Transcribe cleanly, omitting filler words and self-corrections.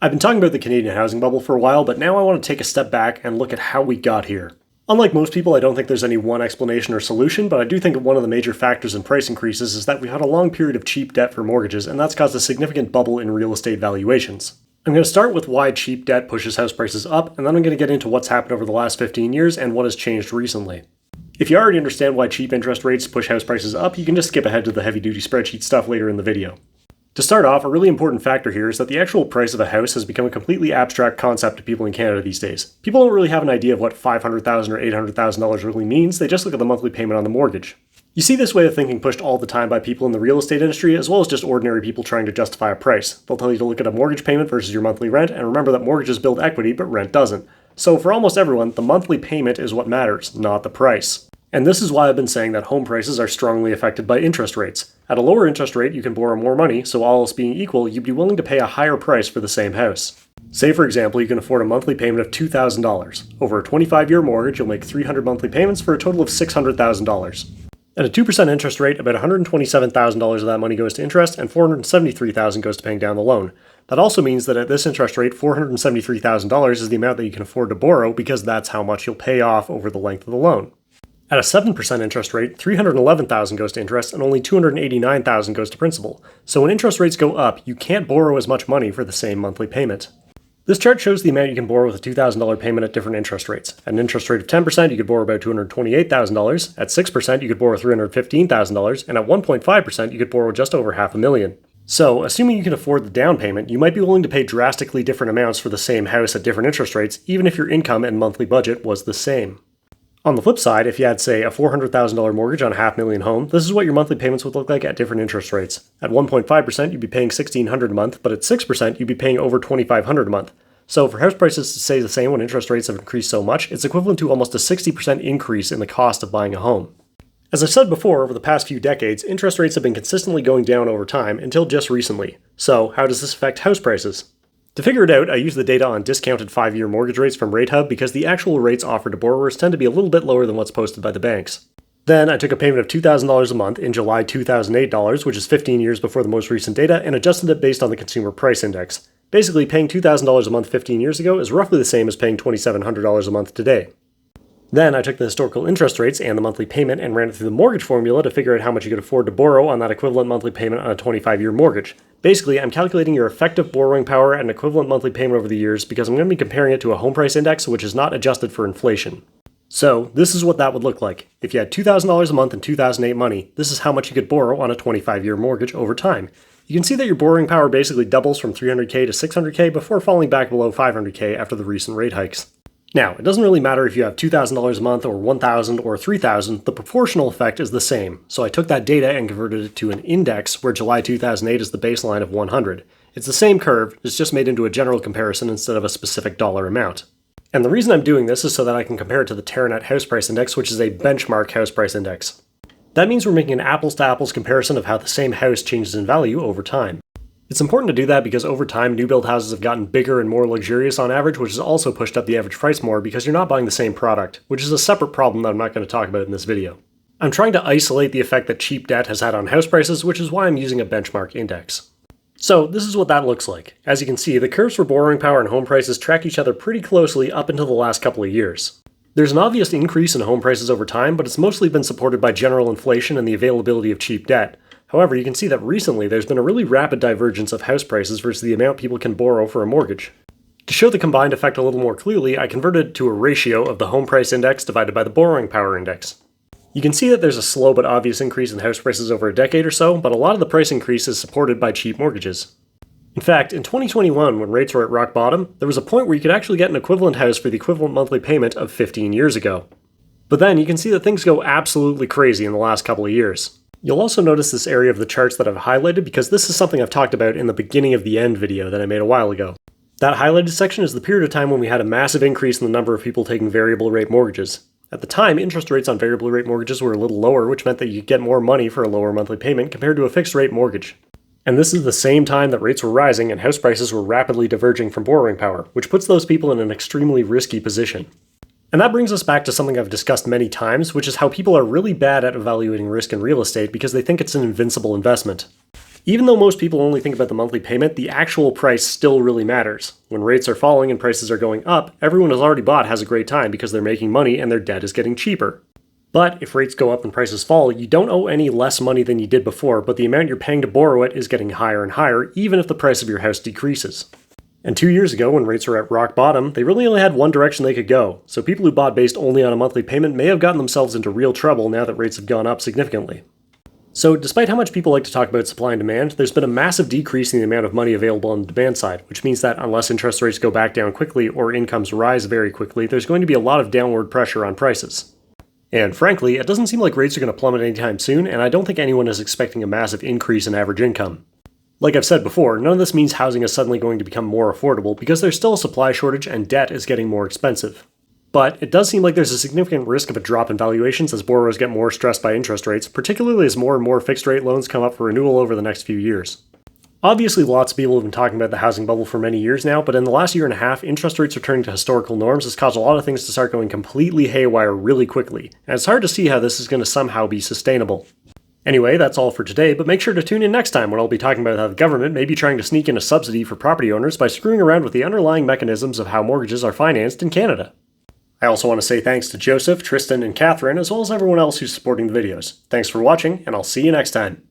I've been talking about the Canadian housing bubble for a while, but now I want to take a step back and look at how we got here. Unlike most people, I don't think there's any one explanation or solution, but I do think one of the major factors in price increases is that we've had a long period of cheap debt for mortgages, and that's caused a significant bubble in real estate valuations. I'm going to start with why cheap debt pushes house prices up, and then I'm going to get into what's happened over the last 15 years and what has changed recently. If you already understand why cheap interest rates push house prices up, you can just skip ahead to the heavy-duty spreadsheet stuff later in the video. To start off, a really important factor here is that the actual price of a house has become a completely abstract concept to people in Canada these days. People don't really have an idea of what $500,000 or $800,000 really means, they just look at the monthly payment on the mortgage. You see this way of thinking pushed all the time by people in the real estate industry, as well as just ordinary people trying to justify a price. They'll tell you to look at a mortgage payment versus your monthly rent, and remember that mortgages build equity, but rent doesn't. So for almost everyone, the monthly payment is what matters, not the price. And this is why I've been saying that home prices are strongly affected by interest rates. At a lower interest rate, you can borrow more money, so all else being equal, you'd be willing to pay a higher price for the same house. Say, for example, you can afford a monthly payment of $2,000. Over a 25-year mortgage, you'll make 300 monthly payments for a total of $600,000. At a 2% interest rate, about $127,000 of that money goes to interest, and $473,000 goes to paying down the loan. That also means that at this interest rate, $473,000 is the amount that you can afford to borrow because that's how much you'll pay off over the length of the loan. At a 7% interest rate, $311,000 goes to interest and only $289,000 goes to principal. So when interest rates go up, you can't borrow as much money for the same monthly payment. This chart shows the amount you can borrow with a $2,000 payment at different interest rates. At an interest rate of 10%, you could borrow about $228,000. At 6%, you could borrow $315,000. And at 1.5%, you could borrow just over $500,000. So, assuming you can afford the down payment, you might be willing to pay drastically different amounts for the same house at different interest rates, even if your income and monthly budget was the same. On the flip side, if you had, say, a $400,000 mortgage on a $500,000 home, this is what your monthly payments would look like at different interest rates. At 1.5%, you'd be paying $1,600 a month, but at 6%, you'd be paying over $2,500 a month. So for house prices to stay the same when interest rates have increased so much, it's equivalent to almost a 60% increase in the cost of buying a home. As I've said before, over the past few decades, interest rates have been consistently going down over time until just recently. So how does this affect house prices? To figure it out, I use the data on discounted 5-year mortgage rates from RateHub because the actual rates offered to borrowers tend to be a little bit lower than what's posted by the banks. Then I took a payment of $2,000 a month in July 2008 dollars, which is 15 years before the most recent data, and adjusted it based on the Consumer Price Index. Basically, paying $2,000 a month 15 years ago is roughly the same as paying $2,700 a month today. Then I took the historical interest rates and the monthly payment and ran it through the mortgage formula to figure out how much you could afford to borrow on that equivalent monthly payment on a 25-year mortgage. Basically, I'm calculating your effective borrowing power at an equivalent monthly payment over the years because I'm going to be comparing it to a home price index which is not adjusted for inflation. So, this is what that would look like. If you had $2,000 a month in 2008 money, this is how much you could borrow on a 25-year mortgage over time. You can see that your borrowing power basically doubles from $300K to $600K before falling back below $500K after the recent rate hikes. Now, it doesn't really matter if you have $2,000 a month or $1,000 or $3,000, the proportional effect is the same. So I took that data and converted it to an index where July 2008 is the baseline of 100. It's the same curve, it's just made into a general comparison instead of a specific dollar amount. And the reason I'm doing this is so that I can compare it to the Terranet House Price Index, which is a benchmark house price index. That means we're making an apples-to-apples comparison of how the same house changes in value over time. It's important to do that because over time, new build houses have gotten bigger and more luxurious on average, which has also pushed up the average price more because you're not buying the same product, which is a separate problem that I'm not going to talk about in this video. I'm trying to isolate the effect that cheap debt has had on house prices, which is why I'm using a benchmark index. So this is what that looks like. As you can see, the curves for borrowing power and home prices track each other pretty closely up until the last couple of years. There's an obvious increase in home prices over time, but it's mostly been supported by general inflation and the availability of cheap debt. However, you can see that recently there's been a really rapid divergence of house prices versus the amount people can borrow for a mortgage. To show the combined effect a little more clearly, I converted it to a ratio of the home price index divided by the borrowing power index. You can see that there's a slow but obvious increase in house prices over a decade or so, but a lot of the price increase is supported by cheap mortgages. In fact, in 2021, when rates were at rock bottom, there was a point where you could actually get an equivalent house for the equivalent monthly payment of 15 years ago. But then you can see that things go absolutely crazy in the last couple of years. You'll also notice this area of the charts that I've highlighted because this is something I've talked about in the beginning of the end video that I made a while ago. That highlighted section is the period of time when we had a massive increase in the number of people taking variable rate mortgages. At the time, interest rates on variable rate mortgages were a little lower, which meant that you could get more money for a lower monthly payment compared to a fixed rate mortgage. And this is the same time that rates were rising and house prices were rapidly diverging from borrowing power, which puts those people in an extremely risky position. And that brings us back to something I've discussed many times, which is how people are really bad at evaluating risk in real estate because they think it's an invincible investment. Even though most people only think about the monthly payment, the actual price still really matters. When rates are falling and prices are going up, everyone who's already bought has a great time because they're making money and their debt is getting cheaper. But if rates go up and prices fall, you don't owe any less money than you did before, but the amount you're paying to borrow it is getting higher and higher, even if the price of your house decreases. And 2 years ago, when rates were at rock bottom, they really only had one direction they could go, so people who bought based only on a monthly payment may have gotten themselves into real trouble now that rates have gone up significantly. So, despite how much people like to talk about supply and demand, there's been a massive decrease in the amount of money available on the demand side, which means that unless interest rates go back down quickly or incomes rise very quickly, there's going to be a lot of downward pressure on prices. And frankly, it doesn't seem like rates are going to plummet anytime soon, and I don't think anyone is expecting a massive increase in average income. Like I've said before, none of this means housing is suddenly going to become more affordable because there's still a supply shortage and debt is getting more expensive. But it does seem like there's a significant risk of a drop in valuations as borrowers get more stressed by interest rates, particularly as more and more fixed-rate loans come up for renewal over the next few years. Obviously, lots of people have been talking about the housing bubble for many years now, but in the last year and a half, interest rates returning to historical norms has caused a lot of things to start going completely haywire really quickly, and it's hard to see how this is going to somehow be sustainable. Anyway, that's all for today, but make sure to tune in next time when I'll be talking about how the government may be trying to sneak in a subsidy for property owners by screwing around with the underlying mechanisms of how mortgages are financed in Canada. I also want to say thanks to Joseph, Tristan, and Catherine, as well as everyone else who's supporting the videos. Thanks for watching, and I'll see you next time.